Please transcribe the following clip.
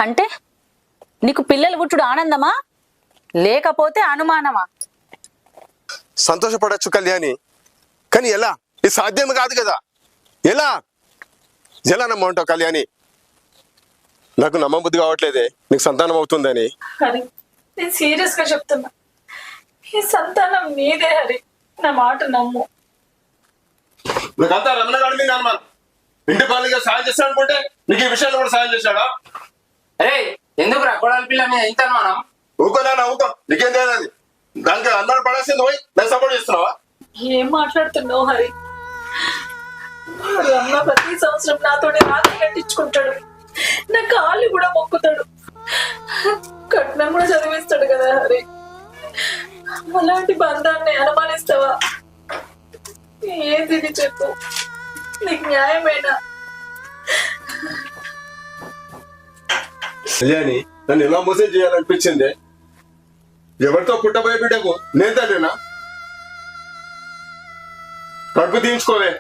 అంటే నీకు పిల్లలు పుట్టుడు ఆనందమా లేకపోతే అనుమానమా? సంతోషపడచ్చు కళ్యాణి, కానీ ఎలా? ఇది సాధ్యం కాదు కదా. ఎలా ఎలా నమ్మంటావు కళ్యాణి? నాకు నమ్మబుద్ధి కావట్లేదే నీకు సంతానం అవుతుందని. హరి, నేను సీరియస్ గా చెప్తున్నా, ఈ సంతానం నీదే హరి, నా మాట నమ్ము. నాకంతా రమణ గారి మీద అనుమానం. ఇంటి పనులుగా సాయం చేస్తాడు అనుకుంటే నీకు ఈ విషయంలో కూడా సాయం చేశాడా? అరే ఎందుకు రా కొడాలి పిల్ల మీద ఇంత అనుమానం? ఊకోనా ఊకో, నీకేం తెలియదు. దానికి అనుమానం పడాల్సింది పోయి నేను సపోర్ట్ చేస్తున్నావా? ఏం మాట్లాడుతున్నావు హరి? రమ్మ ప్రతి సంవత్సరం నాతోనే రాత్రి కట్టించుకుంటాడు, నా కాళ్ళు కూడా మొక్కుతాడు, కట్నం కూడా చదివిస్తాడు కదా హరి. అలాంటి బంధాన్ని అనుమానిస్తావా? ఏది ఇది చెప్పు, నీకు న్యాయమేనా? కళ్యాణి, నన్ను ఎలా మోసం చేయాలనిపించింది? ఎవరితో పుట్టబోయే బిడ్డకు నేను తండ్రినా? కడుపు తీయించుకోలే,